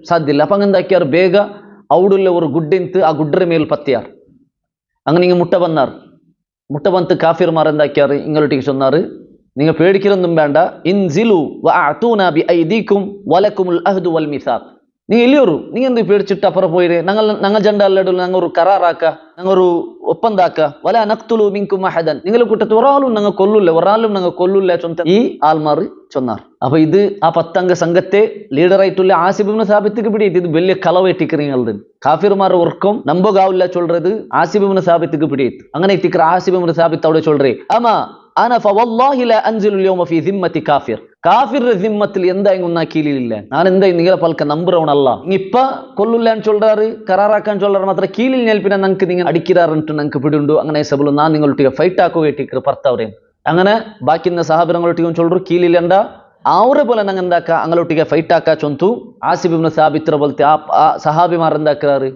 സാധ്യമില്ല. അപ്പം അങ്ങനെ എന്താക്കിയാർ ಬೇಗ ഔടുള്ള ഒരു ഗുഡിന്ത് ആ ഗുഡ്ഡರ മേൽ പത്തിയാർ. അങ്ങനെ ഇങ്ങ് മുട്ട വന്ന് കാഫിർമാർ എന്താക്കിയാർ ഇങ്ങോട്ടേക്ക് ചൊന്നാറ്, നിങ്ങൾ പേടിക്കലൊന്നും വേണ്ട, ഇൻസിലു വഅതൂനാ ബിഐദീകും വലകുമുൽ അഹ്ദു വൽ മിസാഖ്. നിങ്ങൾ ഇല്ലൊരു നിങ്ങൾ എന്ത് പേടിച്ചിട്ട് അപ്പുറം പോയിര്, ഞങ്ങൾ ജണ്ടല്ലടു ഞങ്ങൾ ഒരു കരാറാക്ക, ഞങ്ങൾ ഒരു ഒപ്പന്താക്ക, വല നഖ്തുലു മിൻകും അഹദൻ, നിങ്ങളെ കൂട്ടത്തിൽ ഒരാളും ഞങ്ങൾ കൊല്ലുല്ല ചൊന്ന ഈ ആൾമാർ ചൊന്നാർ. അപ്പൊ ഇത് ആ 10 അംഗ സംഘത്തെ ലീഡറായിട്ടുള്ള ആസിബ് ഇബ്നു സാബിത്തിക്ക് പിടിയിട്ട് ഇത് വലിയ കളവെട്ടിக்கிறீங்க. കാഫിർമാർ ഒർക്കും നമ്പകാവില്ല ചൊല്றது ആസിബ് ഇബ്നു സാബിത്തിക്ക് പിടിയിട്ട്. അങ്ങനെ ഇത്തിക്കർ ആസിബ് ഇബ്നു സാബിത്ത് അവിടെ ചൊല്றே, അമാ അന ഫവല്ലാഹി ലാ അൻസിലു അൽയൗമ ഫീ ദിമ്മത്തി കാഫിർ. കാഫിറുടെ ദിമ്മത്തിൽ എന്തായും ഒന്നാ കീഴിലില്ല, ഞാൻ എന്തായും നിങ്ങളെ പൽക്ക നമ്പുറവണല്ല. ഇപ്പ കൊല്ലുല്ലാന്ന് ചൊല്றாரு, കരാറാക്കാൻ ചൊല്றாரு, മാത്ര കീഴിൽ ഞെൽപ്പിനെ ഞങ്ങൾക്ക് നിങ്ങൾ അടിക്കാറുണ്ട്, ഞങ്ങൾക്ക് പിടിയുണ്ട്. അങ്ങനെ സബുಲು ഞാൻ നിങ്ങളുടെ ഫൈറ്റ് ആക്കുകയെട്ടിക്കർ പർത്തവരെ. അങ്ങനെ ബാക്കിന്ന സഹാബിറങ്ങളൊട്ടിക്കും ചൊല്ലു കീഴിലെണ്ട അവരെ പോലെ ഞങ്ങൾ എന്താക്ക അങ്ങോട്ടിಗೆ ഫൈറ്റ് ആക്കാ ചൊന്തു. ആസിബ് ഇബ്നു സാബിത്ര പോലത്തെ ആ സഹാബിമാർ എന്താക്കാറ്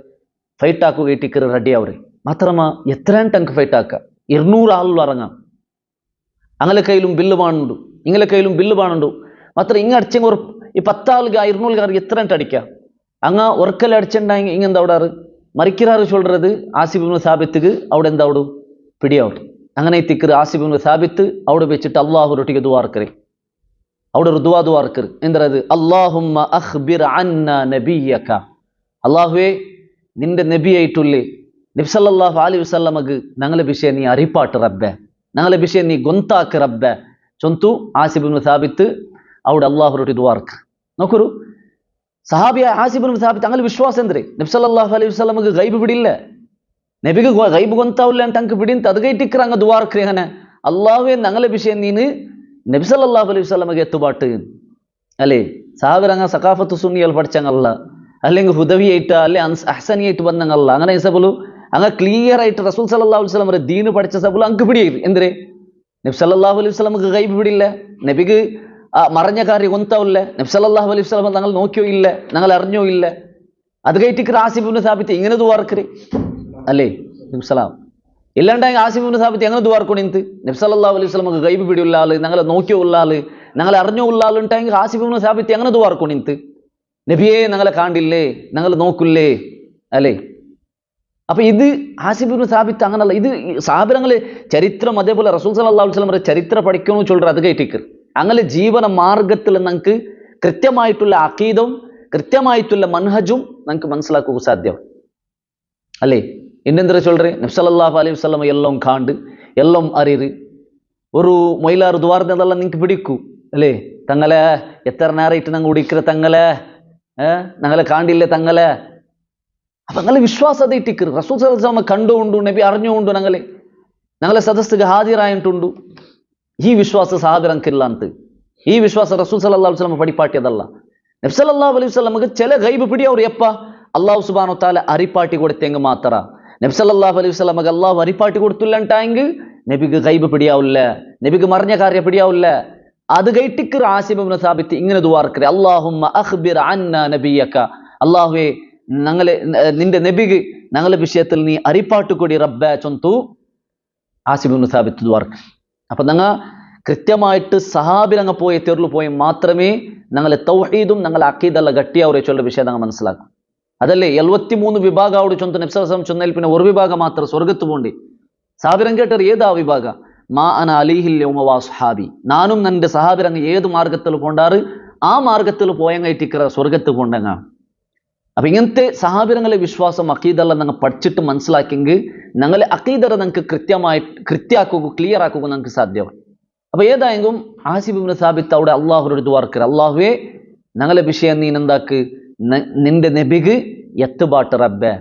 ഫൈറ്റ് ആക്കുകയെട്ടിക്കർ റെഡി അവരെ. മാത്രമ എത്രയും ടങ്ക് ഫൈറ്റ് ആക്ക 200 ആളുകൾ ഇറങ്ങാം. അങ്ങനെ കയ്യിലും ബില്ല് കാണുന്നുണ്ട്, ഇങ്ങനെ കയ്യിലും ബില്ല് കാണുന്നുണ്ട്. മാത്രം ഇങ്ങ അടിച്ചെങ്കിൽ ഒരു ഈ 10 ആളുകൾ 200 ആൾക്ക് എത്ര അടിക്കാം. അങ്ങ് ഉറക്കൽ അടിച്ചിട്ടുണ്ടെങ്കിൽ ഇങ്ങെന്താ അവിടെ മറിക്கிறாரு ചൊല്றது ആസിബ് ഇബ്നു സാബിത്തുക്ക് അവിടെ എന്താ അവിടെ പിടിയാവും. അങ്ങനെ തിക്കറ് ആസിബ് ഇബ്നു സാബിത്ത് അവിടെ വെച്ചിട്ട് അള്ളാഹുരൊട്ടിക്ക് ദുആർക്കറി. അവിടെ ഒരു ദുആർക്കറി എന്തത്, അല്ലാഹുമ്മ അഖ്ബിർ അന്നാ നബിയക. അല്ലാഹുവേ നിന്റെ നബിയായിട്ടുള്ളേ നബി സല്ലല്ലാഹു അലൈഹി വസല്ലമക്ക് ഞങ്ങളെ വിഷയം നീ അറിപ്പാട്ട് റബ്ബേ, ഞങ്ങളെ വിഷയം നീ ഗൊന്താക്ക് റബ്ബേ ചൊന്തു. ആസിബ് ഇബ്നു സാബിത്ത് അവിടെ അള്ളാഹുരൊട്ടി ദുആർക്ക്. നോക്കൂ, സഹാബിയ ആസിബ് ഇബ്നു സാബിത്ത് അങ്ങനെ വിശ്വാസം എന്തിരെ നബി സല്ലല്ലാഹു അലൈഹി വസല്ലമക്ക് ഗൈബ് പിടിയില്ല, നബിക്ക് ഗൈബ് ഗൊന്താവില്ല ടങ്ക് പിടിയും അത് കൈറ്റിക്കർ അങ്ങ് ദുആർക്കറി. അങ്ങനെ അള്ളാഹുവെ ഞങ്ങളെ വിഷയം നീന് നബി സല്ലല്ലാഹു അലൈഹി വസല്ലമക്ക് എത്തുപാട്ട് അല്ലേ. സഹാബിർ അങ്ങ് സഖാഫത്ത് സുന്നികൾ പഠിച്ചങ്ങല്ല, അല്ലെങ്കിൽ ഹുദവിയായിട്ട് അല്ലെ അഹ്സനിയായിട്ട് വന്നങ്ങല്ല. അങ്ങനെ സബുലു അങ്ങ് ക്ലിയർ ആയിട്ട് റസൂൽ സല്ലല്ലാഹു അലൈഹി വസല്ലം ദീന് പഠിച്ച സബുലു അങ്ങ് പിടിയില്ല. എന്തിരെ നബി സല്ലല്ലാഹു അലൈഹി വസല്ലമക്ക് ഗൈബ് പിടിയില്ല, നബിക്ക് മറഞ്ഞ കാര്യം കൊന്താവില്ല, നബി സല്ലല്ലാഹു അലൈഹി വസല്ലം ഞങ്ങൾ നോക്കിയോ ഇല്ല, ഞങ്ങൾ അറിഞ്ഞോ ഇല്ല. അത് കൈറ്റിക്കർ ആസിബ് ഇബ്നു സാബിത്ത് ഇങ്ങനെ ദുആർക്കറി അല്ലേ നബിസ്സലാം. ഇല്ലാണ്ടെങ്കിൽ ആസിബ് ഇബ്നു സാബിത്ത് എങ്ങനെ ദുആർക്കൊണിന്ത് നബി സല്ലല്ലാഹു അലൈഹി വസല്ലമക്ക് ഗൈബ് പിടിയുള്ള ആള്, ഞങ്ങളെ നോക്കിയോ ഉള്ള ആള്, ഞങ്ങളെ അറിഞ്ഞോ ഉള്ള ആളുണ്ടെങ്കിൽ ആസിബ് ഇബ്നു സാബിത്ത് എങ്ങനെ ദുആർക്കൊണിന്ത്, നബിയെ ഞങ്ങളെ കാണ്ടില്ലേ, ഞങ്ങൾ നോക്കില്ലേ അല്ലേ. അപ്പൊ ഇത് ആസിബ് ഇബ്നു സാബിത്ത് അങ്ങനല്ല. ഇത് സഹാബിറങ്ങള് ചരിത്രം അതേപോലെ റസൂൽ സല്ലല്ലാഹു അലൈഹി വസല്ലം ചരിത്രം പഠിക്കണമെന്ന് ചൊല്ലുற അത് കൈറ്റിക്കർ. അങ്ങനെ ജീവന മാർഗത്തിൽ ഞങ്ങൾക്ക് കൃത്യമായിട്ടുള്ള അഖീദും കൃത്യമായിട്ടുള്ള മൻഹജും ഞങ്ങൾക്ക് മനസ്സിലാക്കുക സാധ്യം അല്ലേ. ಇನ್ನೆಂದ್ರೆ ಚೊಲ್ರಿ ನಬಿ ಸಲ್ಲಲ್ಲಾಹು ಅಲೈಹಿ ವಸಲ್ಲಂ ಎಲ್ಲಂ ಕಾಂಡು ಎಲ್ಲಂ ಅರಿರು ഒരു മൊയിലാറ് ദ്വാരതെല്ലാം നിങ്ങൾക്ക് പിടിക്കൂ അല്ലേ. തങ്ങളെ എത്ര നേരമായിട്ട് ഞങ്ങൾ ഉടിക്കിற തങ്ങളെ ഞങ്ങളെ കാണ്ടില്ലേ തങ്ങളെ. അപ്പൊ ഞങ്ങളെ വിശ്വാസം അത് ഇട്ടിക്കറ് റസൂൽ സല്ലല്ലാഹു അലൈഹി വസല്ലം കണ്ടുകൊണ്ടു നബി അറിഞ്ഞുകൊണ്ടു ഞങ്ങളെ സദസ്സിಗೆ ഹാജരായിട്ടുണ്ടു. ഈ വിശ്വാസ സഹാബിറങ്കില്ല ಅಂತ. ഈ വിശ്വാസ റസൂൽ സല്ലല്ലാഹു അലൈഹി വസല്ലം പഠിപ്പാട്ടിയതല്ല. നബി സല്ലല്ലാഹു അലൈഹി വസല്ലമക്ക് ചില ഗൈബ് പിടിയവർ എപ്പ അല്ലാഹു സുബ്ഹാനഹു വ തആല അരിപ്പാട്ടി കൊടുത്തെങ്കിൽ മാത്ര. നബി സല്ലല്ലാഹു അലൈഹി വസല്ലമക്ക് അല്ലാഹു അരിപ്പാട്ടി കൊടുത്തില്ലണ്ടെങ്കിൽ നബിക്ക് ഗൈബ് പിടിയാവില്ല, നബിക്ക് മറിഞ്ഞ കാര്യം പിടിയാവില്ല. അത് കൈറ്റിക്കർ ആസിബ് ഇബ്നു സാബിത്ത് ഇങ്ങനെ ദുആർക്കറി, അല്ലാഹുമ്മ അഖ്ബിർ അന്നാ നബിയക. അല്ലാഹുവേ ഞങ്ങളെ നിന്റെ നബിക്ക് ഞങ്ങളുടെ വിഷയത്തിൽ നീ അരിപ്പാട്ട് കൂടി റബ്ബേ ചൊന്തു ആസിബ് ഇബ്നു സാബിത്ത് ദുആർക്കറി. അപ്പൊ ഞങ്ങൾ കൃത്യമായിട്ട് സഹാബിലങ്ങ് പോയി തെരുളു പോയി മാത്രമേ ഞങ്ങളെ തൗഹീദും ഞങ്ങളെ അഖീദല്ല ഗട്ടിയാവരെ ചൊല്ലുന്ന വിഷയം ഞങ്ങൾ മനസ്സിലാക്കും. അതല്ലേ 73 വിഭാഗ അവിടെ ചൊന്ത നബി സല്ലല്ലാഹു അലൈഹി വസല്ലം ചൊന്നതിൽ പിന്നെ ഒരു വിഭാഗം മാത്രം സ്വർഗത്ത് പോണ്ടി. സഹാബിറം കേട്ടർ ഏതാ വിഭാഗ? മാ അന അലൈഹിൽ യൗമ വസ്ഹാബി, നാനും എൻ്റെ സഹാബിറങ്ങ് ഏത് മാർഗത്തിൽ പോണ്ടാറ് ആ മാർഗത്തിൽ പോയങ്ങായിട്ടിക്കറ സ്വർഗത്ത് പോണ്ടങ്ങ. അപ്പൊ ഇങ്ങനത്തെ സഹാബിറങ്ങളെ വിശ്വാസം അഖീദല്ല ഞങ്ങൾ പഠിച്ചിട്ട് മനസ്സിലാക്കിയെങ്കിൽ ഞങ്ങളെ അഖീദറ ഞങ്ങൾക്ക് കൃത്യമാക്കുക ക്ലിയർ ആക്കുക ഞങ്ങൾക്ക് സാധ്യമാണ്. അപ്പൊ ഏതായെങ്കിലും ആസിബ് ഇബ്നു സാബിത്ത് അവിടെ അള്ളാഹുരോട് ദുആർക്കറ്, അള്ളാഹുവേ ഞങ്ങളെ വിഷയം നീ എന്താക്ക് നിന്റെ നബിക്ക് എത്തുപാട്ട് റബ്ബേ.